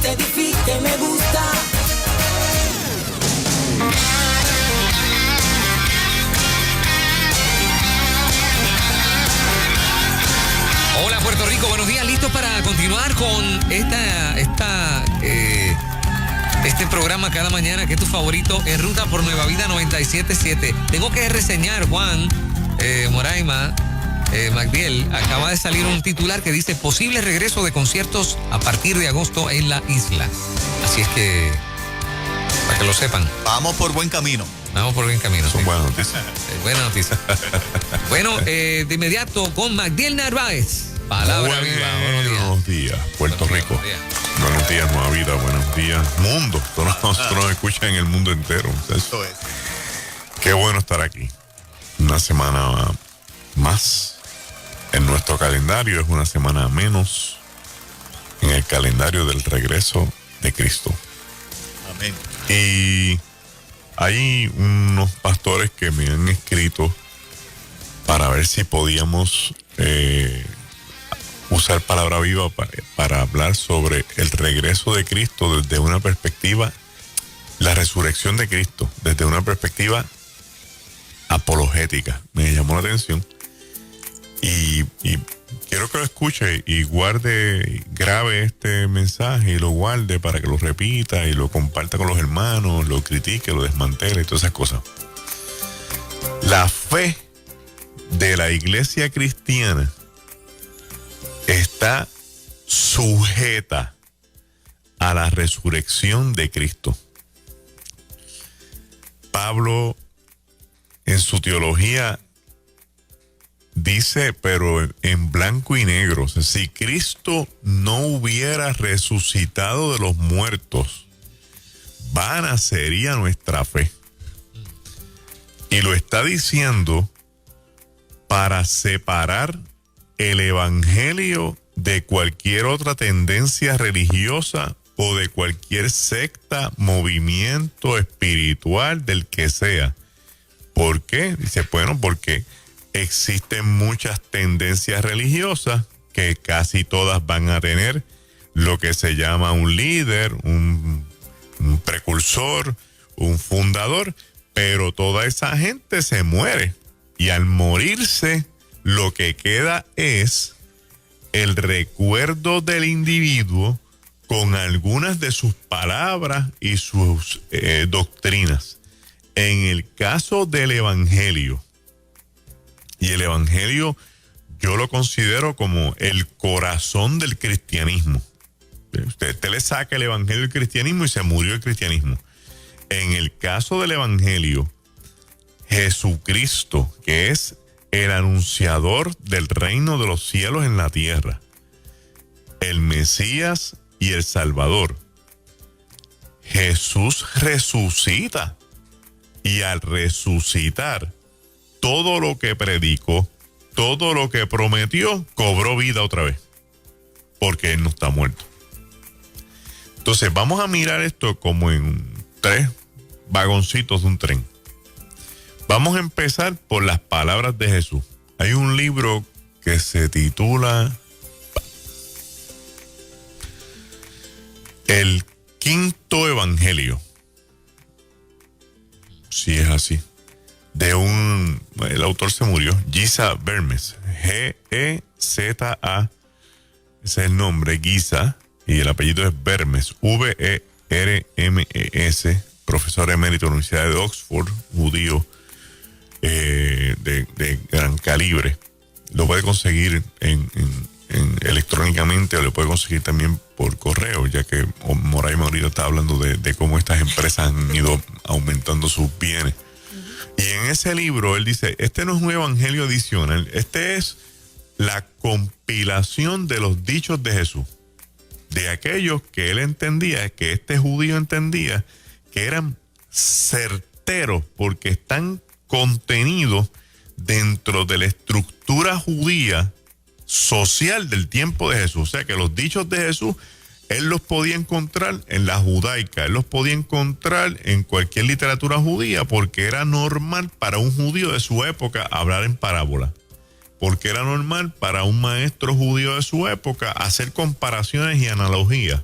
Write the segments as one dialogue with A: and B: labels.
A: te edifique, me gusta.
B: Hola Puerto Rico, buenos días, listos para continuar con este programa cada mañana que es tu favorito en ruta por Nueva Vida 97.7. Tengo que reseñar, Juan, Moraima, Magdiel, acaba de salir un titular que dice posible regreso de conciertos a partir de agosto en la isla. Así es que, para que lo sepan.
C: Vamos por buen camino.
B: Vamos por buen camino.
D: Son
B: sí.
D: buenas noticias.
B: Buena noticia. Bueno, de inmediato con Magdiel Narváez. Palabra viva.
D: Buenos días, Puerto Rico. Buenos días, Nueva Vida. Buenos días, mundo. Todos nos escuchan en el mundo entero.
C: Eso es.
D: Qué bueno estar aquí. Una semana más en nuestro calendario. Es una semana menos en el calendario del regreso de Cristo.
C: Amén.
D: Y hay unos pastores que me han escrito para ver si podíamos usar palabra viva para hablar sobre el regreso de Cristo desde una perspectiva, la resurrección de Cristo, desde una perspectiva apologética. Me llamó la atención y quiero que lo escuche y grabe este mensaje y lo guarde para que lo repita y lo comparta con los hermanos, lo critique, lo desmantele y todas esas cosas. La fe de la iglesia cristiana está sujeta a la resurrección de Cristo. Pablo en su teología dice, pero en blanco y negro, o sea, si Cristo no hubiera resucitado de los muertos, vana sería nuestra fe. Y lo está diciendo para separar el evangelio de cualquier otra tendencia religiosa o de cualquier secta, movimiento espiritual del que sea. ¿Por qué? Dice, bueno, porque existen muchas tendencias religiosas que casi todas van a tener lo que se llama un líder, un precursor, un fundador, pero toda esa gente se muere y al morirse lo que queda es el recuerdo del individuo con algunas de sus palabras y sus doctrinas. En el caso del evangelio, y el evangelio yo lo considero como el corazón del cristianismo. Usted le saca el evangelio del cristianismo y se murió el cristianismo. En el caso del evangelio, Jesucristo, que es el anunciador del reino de los cielos en la tierra, el Mesías y el Salvador, Jesús resucita y al resucitar, todo lo que predicó, todo lo que prometió, cobró vida otra vez, porque Él no está muerto. Entonces vamos a mirar esto como en 3 vagoncitos de un tren. Vamos a empezar por las palabras de Jesús. Hay un libro que se titula El Quinto Evangelio. Sí, es así. El autor se murió, Giza Vermes, G-E-Z-A, ese es el nombre, Giza, y el apellido es Vermes, V-E-R-M-E-S, profesor emérito de la Universidad de Oxford, judío, de gran calibre. Lo puede conseguir electrónicamente o lo puede conseguir también por correo, ya que Moraima ahorita está hablando de cómo estas empresas han ido aumentando sus bienes. Y en ese libro él dice, este no es un evangelio adicional, este es la compilación de los dichos de Jesús, de aquellos que él entendía, que este judío entendía, que eran certeros porque están contenidos dentro de la estructura judía social del tiempo de Jesús. O sea que los dichos de Jesús él los podía encontrar en la judaica, él los podía encontrar en cualquier literatura judía, porque era normal para un judío de su época hablar en parábola, porque era normal para un maestro judío de su época hacer comparaciones y analogías.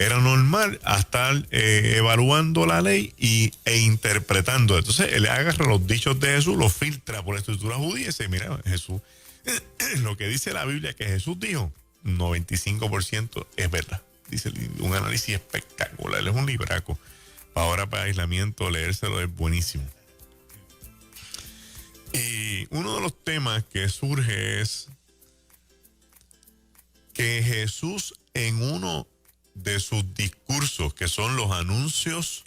D: era normal a estar evaluando la ley e interpretando. Entonces él agarra los dichos de Jesús, los filtra por la estructura judía y dice, mira, Jesús, lo que dice la Biblia que Jesús dijo, 95% es verdad. Dice un análisis espectacular, él es un libraco. Ahora para aislamiento, leérselo es buenísimo. Y uno de los temas que surge es que Jesús en uno de sus discursos, que son los anuncios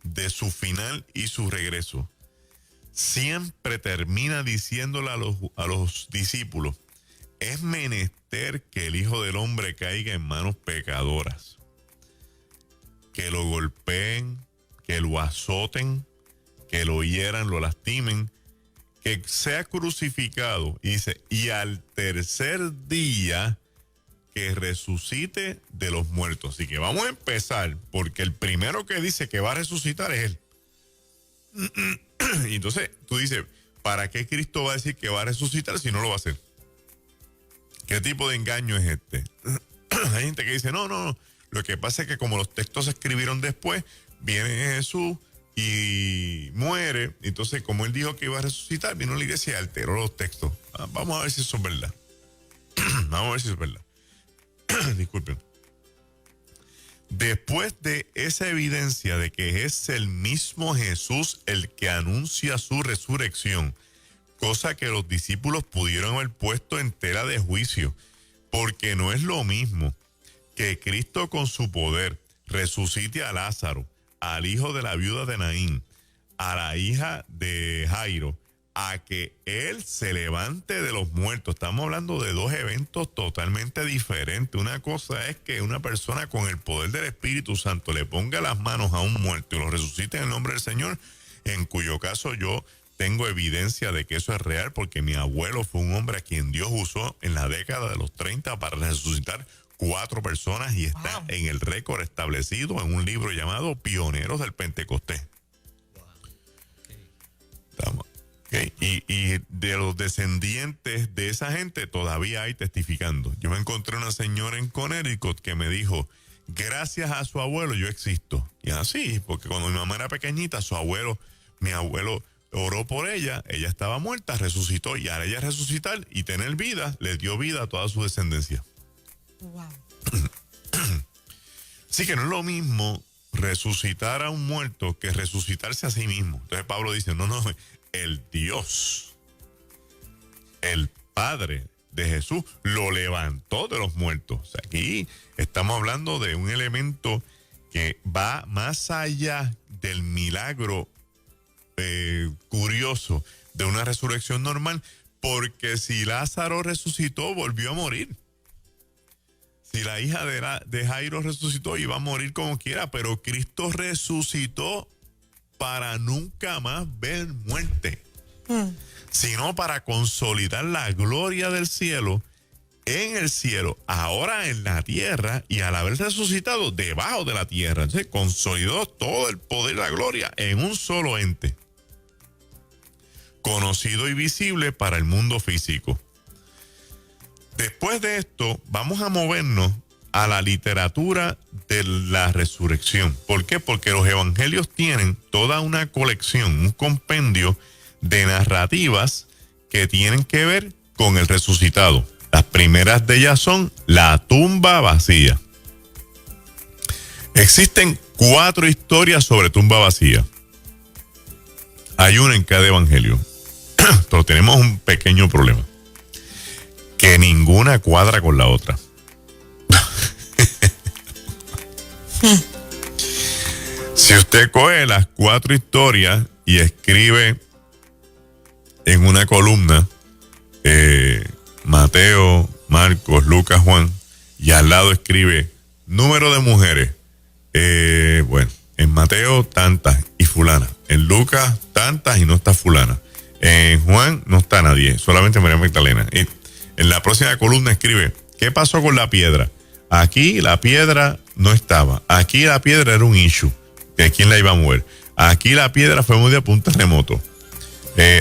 D: de su final y su regreso, siempre termina diciéndole a los discípulos, es menester que el Hijo del Hombre caiga en manos pecadoras, que lo golpeen, que lo azoten, que lo hieran, lo lastimen, que sea crucificado, y dice, y al tercer día que resucite de los muertos. Así que vamos a empezar, porque el primero que dice que va a resucitar es él. Y entonces tú dices, ¿para qué Cristo va a decir que va a resucitar si no lo va a hacer? ¿Qué tipo de engaño es este? Hay gente que dice, no. Lo que pasa es que como los textos se escribieron después, viene Jesús y muere. Entonces, como él dijo que iba a resucitar, vino a la iglesia y alteró los textos. Vamos a ver si eso es verdad. Vamos a ver si eso es verdad. Disculpen. Después de esa evidencia de que es el mismo Jesús el que anuncia su resurrección, cosa que los discípulos pudieron haber puesto en tela de juicio, porque no es lo mismo que Cristo con su poder resucite a Lázaro, al hijo de la viuda de Naín, a la hija de Jairo, a que él se levante de los muertos. Estamos hablando de dos eventos totalmente diferentes. Una cosa es que una persona con el poder del Espíritu Santo le ponga las manos a un muerto y lo resucite en el nombre del Señor, en cuyo caso yo tengo evidencia de que eso es real, porque mi abuelo fue un hombre a quien Dios usó en la década de los 30 para resucitar 4 personas y está en el récord establecido en un libro llamado Pioneros del Pentecostés. Estamos. Okay. Y de los descendientes de esa gente todavía hay testificando. Yo me encontré una señora en Connecticut que me dijo, gracias a su abuelo yo existo. Y así, porque cuando mi mamá era pequeñita, mi abuelo oró por ella, ella estaba muerta, resucitó, y al ella resucitar y tener vida, le dio vida a toda su descendencia.
E: Wow.
D: Así que no es lo mismo resucitar a un muerto que resucitarse a sí mismo. Entonces Pablo dice, no, el Dios, el Padre de Jesús, lo levantó de los muertos. O sea, aquí estamos hablando de un elemento que va más allá del milagro curioso de una resurrección normal, porque si Lázaro resucitó, volvió a morir. Si la hija de Jairo resucitó, iba a morir como quiera, pero Cristo resucitó para nunca más ver muerte, sino para consolidar la gloria del cielo en el cielo, ahora en la tierra, y al haber resucitado debajo de la tierra. Entonces consolidó todo el poder y la gloria en un solo ente, conocido y visible para el mundo físico. Después de esto, vamos a movernos a la literatura de la resurrección. ¿Por qué? Porque los evangelios tienen toda una colección, un compendio de narrativas que tienen que ver con el resucitado. Las primeras de ellas son la tumba vacía. Existen 4 historias sobre tumba vacía. Hay una en cada evangelio. Pero tenemos un pequeño problema, que ninguna cuadra con la otra. Si usted coge las 4 historias y escribe en una columna Mateo, Marcos, Lucas, Juan, y al lado escribe número de mujeres, bueno, en Mateo tantas y fulana, en Lucas tantas y no está fulana, en Juan no está nadie, solamente María Magdalena. Y en la próxima columna escribe, ¿qué pasó con la piedra? Aquí la piedra no estaba. Aquí la piedra era un issue, que quién la iba a mover. Aquí la piedra fue movida por un terremoto.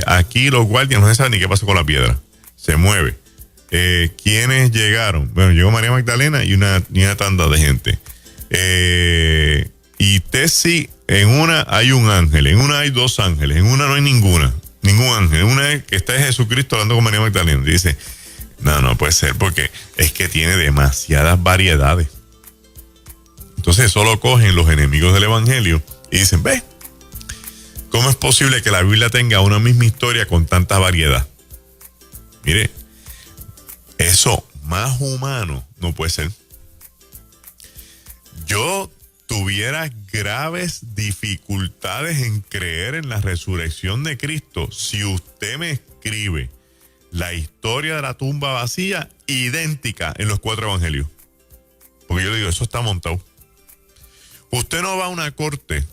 D: Aquí los guardias no se saben ni qué pasó con la piedra. Se mueve. ¿Quiénes llegaron? Bueno, llegó María Magdalena y una tanda de gente. Y Tessy, en una hay un ángel, en una hay dos ángeles, en una no hay ningún ángel. En una que está Jesucristo hablando con María Magdalena. Dice, no puede ser porque es que tiene demasiadas variedades. Entonces eso lo cogen los enemigos del evangelio y dicen, ve, ¿cómo es posible que la Biblia tenga una misma historia con tanta variedad? Mire, eso más humano no puede ser. Yo tuviera graves dificultades en creer en la resurrección de Cristo si usted me escribe la historia de la tumba vacía idéntica en los 4 evangelios. Porque yo digo, eso está montado. Usted no va a una corte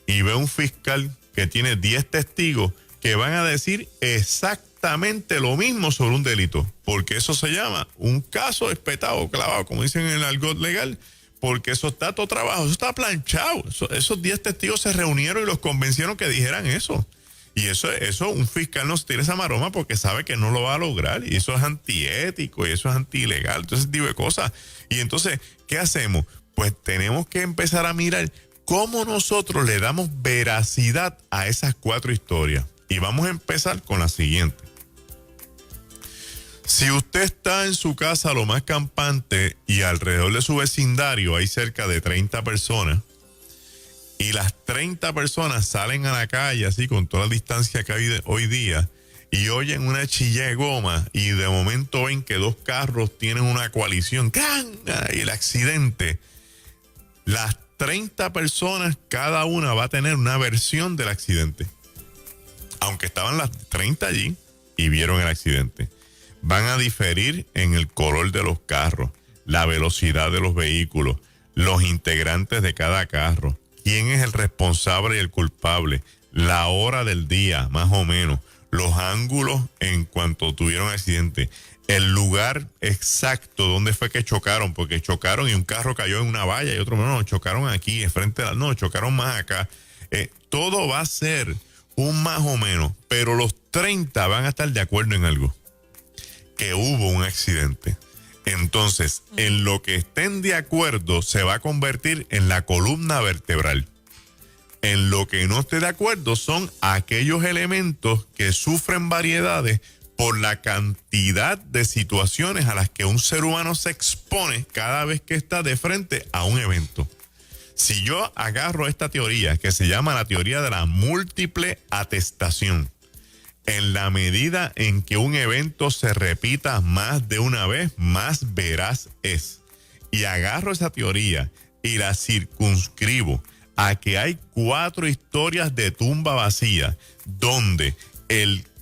D: y ve un fiscal que tiene 10 testigos que van a decir exactamente lo mismo sobre un delito, porque eso se llama un caso espetado, clavado, como dicen en el argot legal, porque eso está todo trabajo, eso está planchado. Esos 10 testigos se reunieron y los convencieron que dijeran eso. Y eso un fiscal no se tira esa maroma porque sabe que no lo va a lograr. Y eso es antiético y eso es antilegal. Entonces, ese tipo de cosas. Y entonces, ¿qué hacemos? Pues tenemos que empezar a mirar cómo nosotros le damos veracidad a esas 4 historias. Y vamos a empezar con la siguiente. Si usted está en su casa lo más campante y alrededor de su vecindario hay cerca de 30 personas y las 30 personas salen a la calle así con toda la distancia que hay hoy día y oyen una chilla de goma y de momento ven que 2 carros tienen una colisión y el accidente, las 30 personas cada una va a tener una versión del accidente. Aunque estaban las 30 allí y vieron el accidente. Van a diferir en el color de los carros, la velocidad de los vehículos, los integrantes de cada carro, quién es el responsable y el culpable, la hora del día, más o menos, los ángulos en cuanto tuvieron accidente, el lugar exacto donde fue que chocaron, porque chocaron y un carro cayó en una valla y otro no, chocaron aquí, enfrente de chocaron más acá. Todo va a ser un más o menos, pero los 30 van a estar de acuerdo en algo. Que hubo un accidente. Entonces, en lo que estén de acuerdo se va a convertir en la columna vertebral. En lo que no esté de acuerdo son aquellos elementos que sufren variedades por la cantidad de situaciones a las que un ser humano se expone cada vez que está de frente a un evento. Si yo agarro esta teoría que se llama la teoría de la múltiple atestación, en la medida en que un evento se repita más de una vez, más veraz es. Y agarro esa teoría y la circunscribo a que hay 4 historias de tumba vacía donde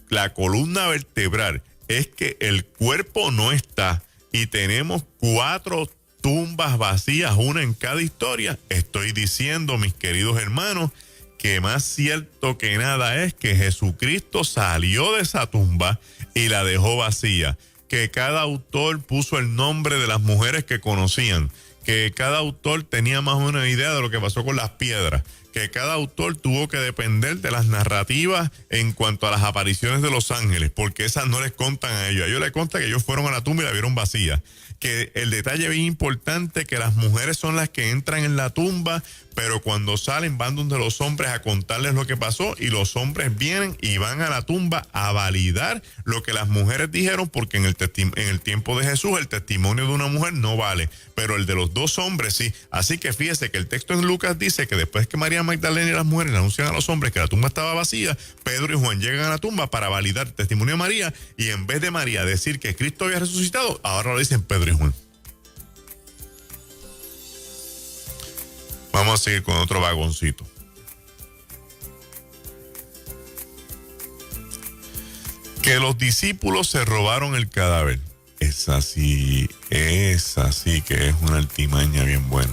D: la columna vertebral es que el cuerpo no está y tenemos 4 tumbas vacías, una en cada historia. Estoy diciendo, mis queridos hermanos, que más cierto que nada es que Jesucristo salió de esa tumba y la dejó vacía, que cada autor puso el nombre de las mujeres que conocían, que cada autor tenía más una idea de lo que pasó con las piedras, que cada autor tuvo que depender de las narrativas en cuanto a las apariciones de los ángeles, porque esas no les contan a ellos. A ellos les conta que ellos fueron a la tumba y la vieron vacía. Que el detalle bien importante, que las mujeres son las que entran en la tumba, pero cuando salen van donde los hombres a contarles lo que pasó y los hombres vienen y van a la tumba a validar lo que las mujeres dijeron, porque en el tiempo de Jesús el testimonio de una mujer no vale, pero el de los 2 hombres sí. Así que fíjese que el texto en Lucas dice que después que María Magdalena y las mujeres le anuncian a los hombres que la tumba estaba vacía, Pedro y Juan llegan a la tumba para validar el testimonio de María y en vez de María decir que Cristo había resucitado, ahora lo dicen Pedro y Juan. Vamos a seguir con otro vagoncito. Que los discípulos se robaron el cadáver. Es así que es una artimaña bien buena.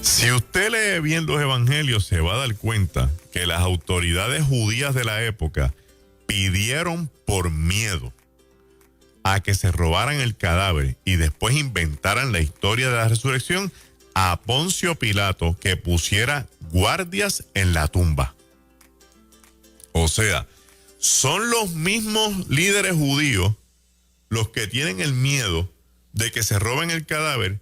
D: Si usted lee bien los evangelios, se va a dar cuenta que las autoridades judías de la época pidieron por miedo a que se robaran el cadáver y después inventaran la historia de la resurrección a Poncio Pilato que pusiera guardias en la tumba. O sea, son los mismos líderes judíos los que tienen el miedo de que se roben el cadáver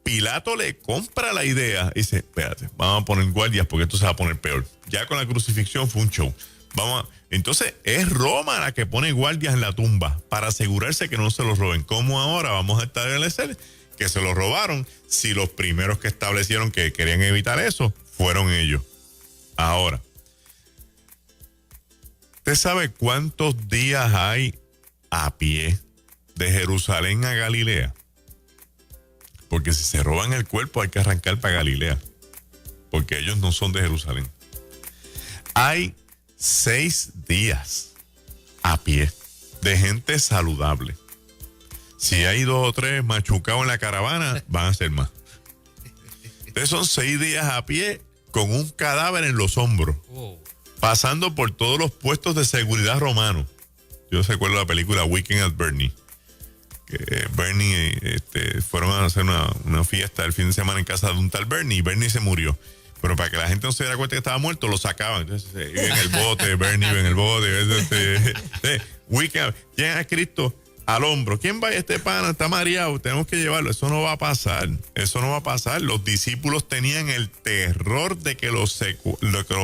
D: Pilato le compra la idea y dice, espérate, vamos a poner guardias porque esto se va a poner peor. Ya con la crucifixión fue un show. Entonces es Roma la que pone guardias en la tumba para asegurarse que no se los roben. ¿Cómo ahora vamos a establecer que se los robaron si los primeros que establecieron que querían evitar eso fueron ellos? Ahora, ¿usted sabe cuántos días hay a pie de Jerusalén a Galilea? Porque si se roban el cuerpo hay que arrancar para Galilea, porque ellos no son de Jerusalén. Hay 6 días a pie de gente saludable. Si hay 2 o 3 machucados en la caravana, van a ser más. Entonces son 6 días a pie con un cadáver en los hombros, pasando por todos los puestos de seguridad romanos. Yo recuerdo la película Weekend at Bernie. Que Bernie fueron a hacer una fiesta el fin de semana en casa de un tal Bernie y Bernie se murió. Pero para que la gente no se diera cuenta que estaba muerto, lo sacaban. Entonces, en el bote, Bernie en el bote. Weekend, llegan a Cristo al hombro. ¿Quién va? Este pana está mareado, tenemos que llevarlo. Eso no va a pasar. Eso no va a pasar. Los discípulos tenían el terror de que los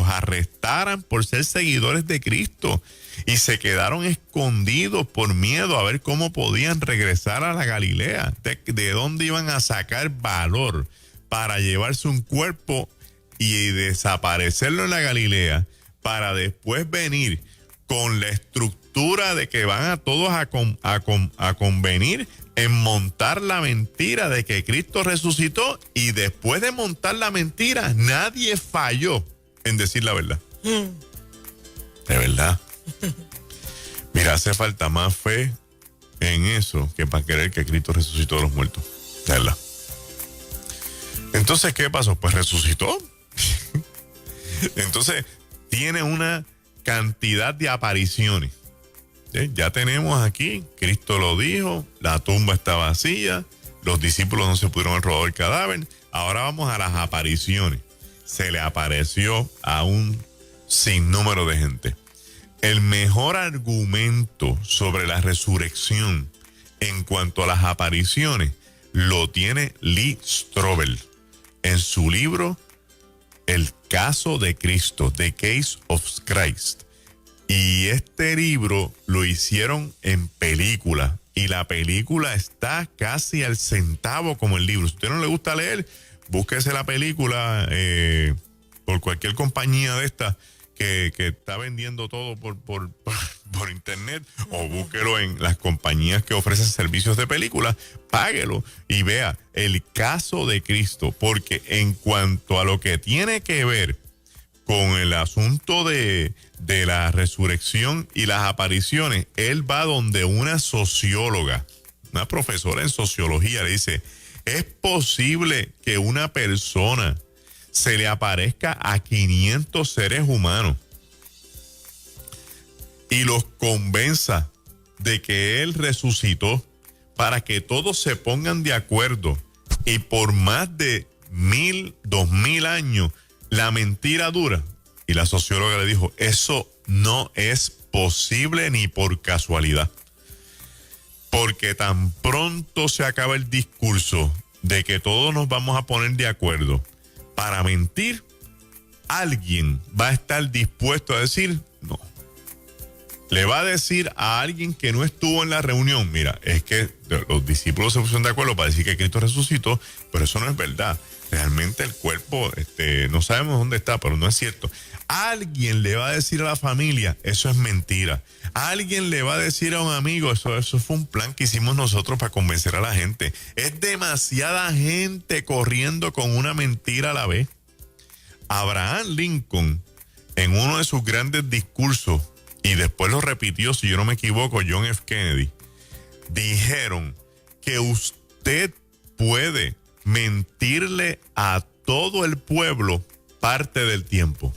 D: arrestaran por ser seguidores de Cristo. Y se quedaron escondidos por miedo a ver cómo podían regresar a la Galilea. De dónde iban a sacar valor para llevarse un cuerpo y desaparecerlo en la Galilea para después venir con la estructura de que van a todos a convenir en montar la mentira de que Cristo resucitó, y después de montar la mentira nadie falló en decir la verdad. De verdad. Mira, hace falta más fe en eso que para creer que Cristo resucitó de los muertos. De verdad. Entonces, ¿qué pasó? Pues resucitó. Entonces, tiene una cantidad de apariciones. ¿Sí? Ya tenemos aquí, Cristo lo dijo, la tumba está vacía, los discípulos no se pudieron robar el cadáver. Ahora vamos a las apariciones. Se le apareció a un sinnúmero de gente. El mejor argumento sobre la resurrección en cuanto a las apariciones lo tiene Lee Strobel en su libro El caso de Cristo, The Case of Christ. Y este libro lo hicieron en película, y la película está casi al centavo como el libro. Si a usted no le gusta leer, búsquese la película por cualquier compañía de estas que está vendiendo todo por internet, o búsquelo en las compañías que ofrecen servicios de película, páguelo y vea El caso de Cristo, porque en cuanto a lo que tiene que ver con el asunto de la resurrección y las apariciones, él va donde una socióloga, una profesora en sociología, le dice, ¿es posible que una persona se le aparezca a 500 seres humanos y los convenza de que él resucitó, para que todos se pongan de acuerdo y por más de 1000, 2000 años la mentira dura? Y la socióloga le dijo, eso no es posible ni por casualidad, porque tan pronto se acaba el discurso de que todos nos vamos a poner de acuerdo para mentir, alguien va a estar dispuesto a decir no. Le va a decir a alguien que no estuvo en la reunión, mira, es que los discípulos se pusieron de acuerdo para decir que Cristo resucitó, pero eso no es verdad. Realmente el cuerpo, no sabemos dónde está, pero no es cierto. Alguien le va a decir a la familia, eso es mentira. Alguien le va a decir a un amigo, eso fue un plan que hicimos nosotros para convencer a la gente. Es demasiada gente corriendo con una mentira a la vez. Abraham Lincoln, en uno de sus grandes discursos, y después lo repitió, si yo no me equivoco, John F. Kennedy, dijeron que usted puede mentirle a todo el pueblo parte del tiempo,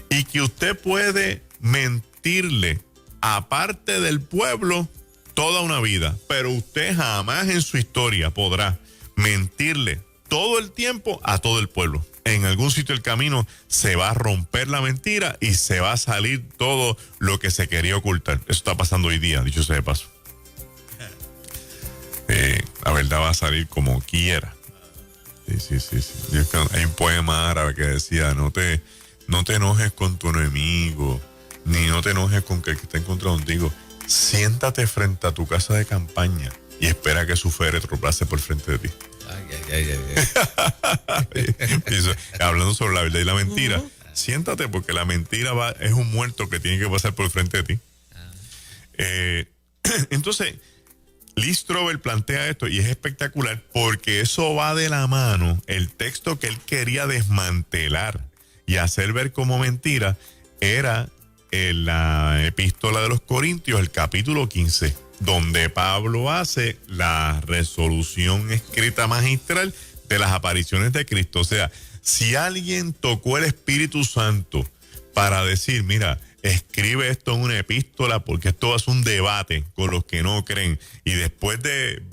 D: y que usted puede mentirle a parte del pueblo toda una vida, pero usted jamás en su historia podrá mentirle todo el tiempo a todo el pueblo. En algún sitio del camino se va a romper la mentira y se va a salir todo lo que se quería ocultar. Eso está pasando hoy día, dicho sea de paso. La verdad va a salir como quiera. Sí. Hay un poema árabe que decía, no te enojes con tu enemigo, ni no te enojes con el que está en contra contigo. Siéntate frente a tu casa de campaña y espera que su féretro pase por frente de ti. Hablando sobre la verdad y la mentira, siéntate porque la mentira es un muerto que tiene que pasar por frente de ti. Entonces, Lee Strobel plantea esto y es espectacular porque eso va de la mano. El texto que él quería desmantelar y hacer ver como mentira era la epístola de los Corintios, el capítulo 15, donde Pablo hace la resolución escrita magistral de las apariciones de Cristo. O sea, si alguien tocó el Espíritu Santo para decir, mira, escribe esto en una epístola porque esto es un debate con los que no creen, y después de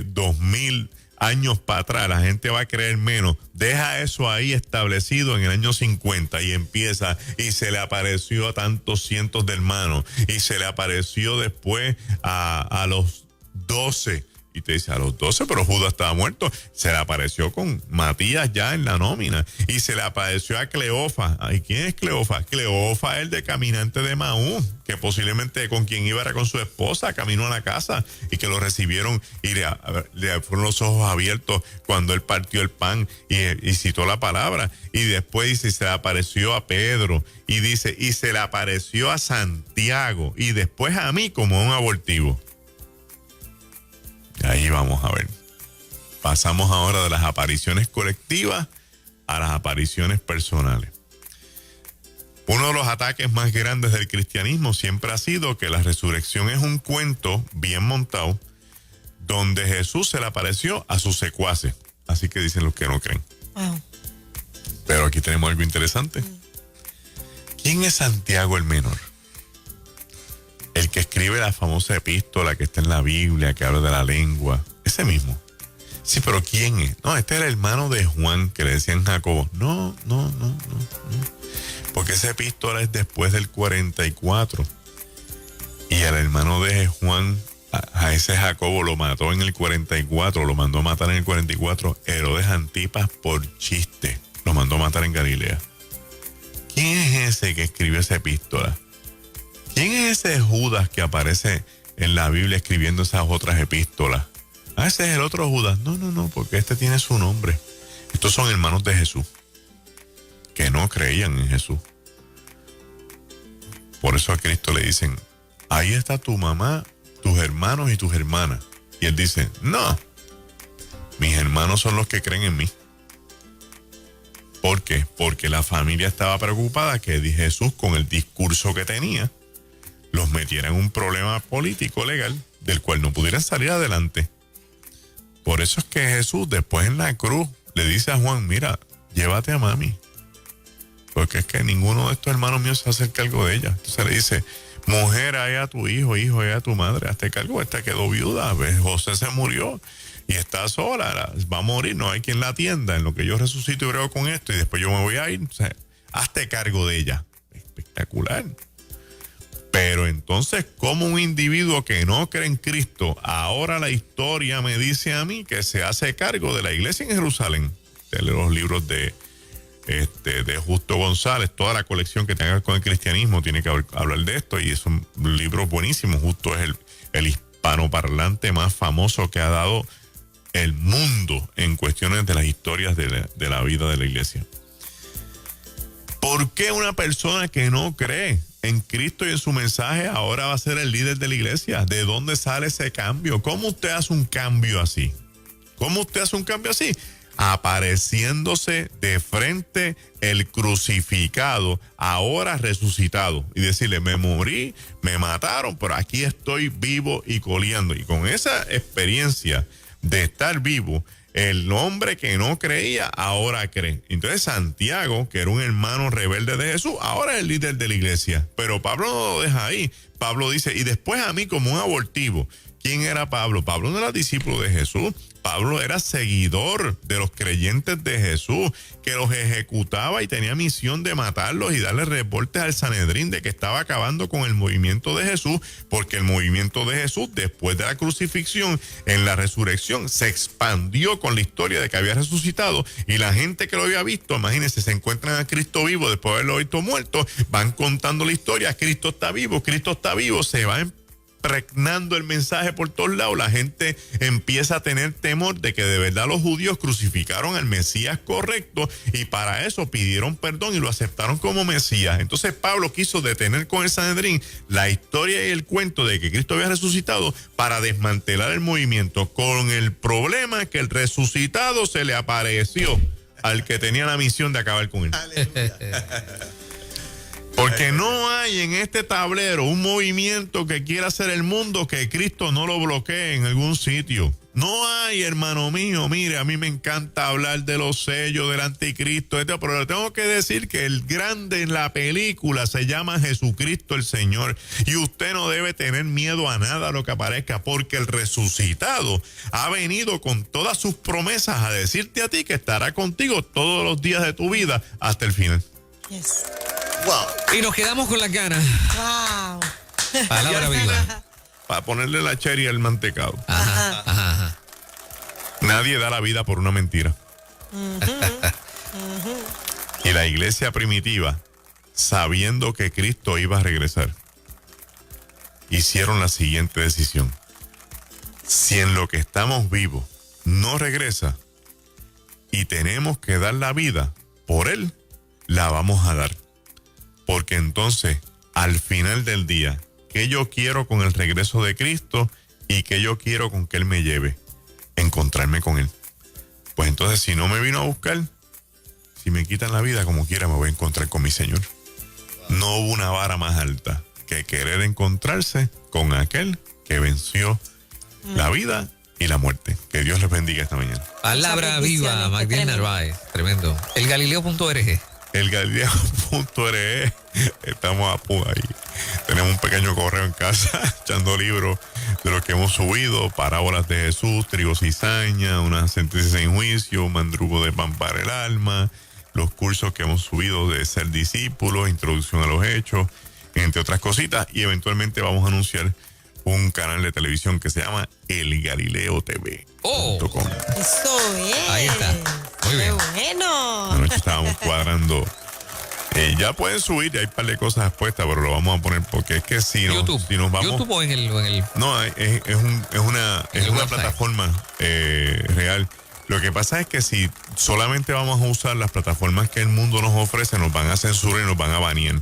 D: 2000 años para atrás la gente va a creer menos, deja eso ahí establecido en el año 50 y empieza, y se le apareció a tantos cientos de hermanos, y se le apareció después a los 12, y te dice, a los 12, pero Judas estaba muerto. Se le apareció con Matías ya en la nómina, y se le apareció a Cleofa. ¿Y quién es Cleofa? Cleofa, el de caminante de Maús, que posiblemente con quien iba era con su esposa, caminó a la casa, y que lo recibieron y le fueron los ojos abiertos cuando él partió el pan y citó la palabra. Y después dice, se le apareció a Pedro, y dice, y se le apareció a Santiago, y después a mí como un abortivo. Ahí vamos a ver. Pasamos ahora de las apariciones colectivas a las apariciones personales. Uno de los ataques más grandes del cristianismo siempre ha sido que la resurrección es un cuento bien montado donde Jesús se le apareció a sus secuaces. Así que dicen los que no creen.
E: Wow.
D: Pero aquí tenemos algo interesante. ¿Quién es Santiago el Menor? El que escribe la famosa epístola que está en la Biblia, que habla de la lengua. Ese mismo. Sí, pero ¿quién es? No, este era el hermano de Juan, que le decían Jacobo. No. Porque esa epístola es después del 44. Y el hermano de Juan, a ese Jacobo lo mató en el 44, lo mandó a matar en el 44. Herodes Antipas por chiste. Lo mandó a matar en Galilea. ¿Quién es ese que escribió esa epístola? ¿Quién es ese Judas que aparece en la Biblia escribiendo esas otras epístolas? Ese es el otro Judas. No, porque este tiene su nombre. Estos son hermanos de Jesús, que no creían en Jesús. Por eso a Cristo le dicen, ahí está tu mamá, tus hermanos y tus hermanas. Y él dice, no, mis hermanos son los que creen en mí. ¿Por qué? Porque la familia estaba preocupada que Jesús, con el discurso que tenía, los metiera en un problema político legal del cual no pudieran salir adelante. Por eso es que Jesús después en la cruz le dice a Juan, mira, llévate a mami, porque es que ninguno de estos hermanos míos se hace cargo de ella. Entonces le dice, mujer, ahí a tu hijo, ahí a tu madre, hazte cargo. Esta quedó viuda, José se murió y está sola, va a morir, no hay quien la atienda, en lo que yo resucito y brego con esto y después yo me voy a ir. O sea, hazte cargo de ella. Espectacular. Pero entonces, como un individuo que no cree en Cristo, ahora la historia me dice a mí que se hace cargo de la iglesia en Jerusalén. De los libros de Justo González, toda la colección que tenga con el cristianismo tiene que hablar de esto, y son libros buenísimos. Justo es el hispanoparlante más famoso que ha dado el mundo en cuestiones de las historias de la vida de la iglesia. ¿Por qué una persona que no cree en Cristo y en su mensaje ahora va a ser el líder de la iglesia? ¿De dónde sale ese cambio? ¿Cómo usted hace un cambio así? Apareciéndose de frente el crucificado, ahora resucitado, y decirle, me morí, me mataron, pero aquí estoy vivo y coleando. Y con esa experiencia de estar vivo, el hombre que no creía ahora cree. Entonces Santiago, que era un hermano rebelde de Jesús, ahora es el líder de la iglesia. Pero Pablo no lo deja ahí. Pablo dice, y después a mí como un abortivo. ¿Quién era Pablo? Pablo no era discípulo de Jesús. Pablo era seguidor de los creyentes de Jesús, que los ejecutaba y tenía misión de matarlos y darle reportes al Sanedrín de que estaba acabando con el movimiento de Jesús, porque el movimiento de Jesús, después de la crucifixión, en la resurrección, se expandió con la historia de que había resucitado, y la gente que lo había visto, imagínense, se encuentran a Cristo vivo después de haberlo visto muerto, van contando la historia, Cristo está vivo, se va impregnando el mensaje por todos lados. La gente empieza a tener temor de que de verdad los judíos crucificaron al Mesías correcto, y para eso pidieron perdón y lo aceptaron como Mesías. Entonces Pablo quiso detener con el Sanedrín la historia y el cuento de que Cristo había resucitado para desmantelar el movimiento, con el problema que el resucitado se le apareció al que tenía la misión de acabar con él. Porque no hay en este tablero un movimiento que quiera hacer el mundo que Cristo no lo bloquee en algún sitio. No hay, hermano mío. Mire, a mí me encanta hablar de los sellos del anticristo, pero le tengo que decir que el grande en la película se llama Jesucristo el Señor. Y usted no debe tener miedo a nada lo que aparezca, porque el resucitado ha venido con todas sus promesas a decirte a ti que estará contigo todos los días de tu vida hasta el final.
A: Yes.
C: Wow.
B: Y nos quedamos con las ganas.
A: Wow.
B: Palabra viva.
D: Para ponerle la cherry al mantecado.
B: Ajá.
D: Nadie da la vida por una mentira. Y la iglesia primitiva, sabiendo que Cristo iba a regresar, hicieron la siguiente decisión: si en lo que estamos vivos no regresa y tenemos que dar la vida por Él, la vamos a dar. Porque entonces, al final del día, ¿qué yo quiero con el regreso de Cristo y qué yo quiero con que Él me lleve? Encontrarme con Él. Pues entonces, si no me vino a buscar, si me quitan la vida, como quiera me voy a encontrar con mi Señor. No hubo una vara más alta que querer encontrarse con aquel que venció la vida y la muerte. Que Dios les bendiga esta mañana.
B: Palabra viva, Magdiel Narváez. Tremendo. Elgalileo.org.
D: Elgalileo.org. Estamos ahí. Tenemos un pequeño correo en casa echando libros de lo que hemos subido: Parábolas de Jesús, Trigo Cizaña, Una sentencia sin juicio, Mandrugo de pan para el alma, los cursos que hemos subido de ser discípulos, Introducción a los Hechos, entre otras cositas. Y eventualmente vamos a anunciar un canal de televisión que se llama El Galileo TV.
A: Eso es.
B: Ahí está. Muy bien.
A: Qué bueno.
D: Anoche estábamos cuadrando. Ya pueden subir, hay un par de cosas puestas, pero lo vamos a poner porque es que si nos vamos.
B: YouTube o en el.
D: No, es una plataforma real. Lo que pasa es que si solamente vamos a usar las plataformas que el mundo nos ofrece, nos van a censurar y nos van a banear.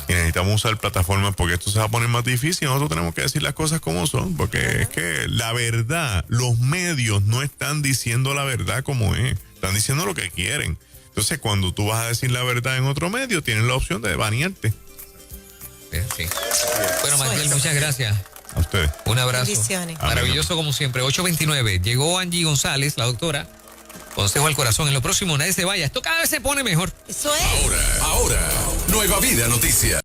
D: Y necesitamos usar plataformas porque esto se va a poner más difícil. Nosotros tenemos que decir las cosas como son, porque es que la verdad, los medios no están diciendo la verdad como es, están diciendo lo que quieren. Entonces, cuando tú vas a decir la verdad en otro medio, tienes la opción de banearte.
B: Sí. Bueno, Magdiel, muchas gracias.
D: A ustedes.
B: Un abrazo.
A: Bendiciones.
B: Maravilloso como siempre. 8:29. Llegó Angie González, la doctora. Consejo al corazón. En lo próximo, nadie se vaya. Esto cada vez se pone mejor.
A: Eso es.
E: Ahora, Nueva Vida Noticias.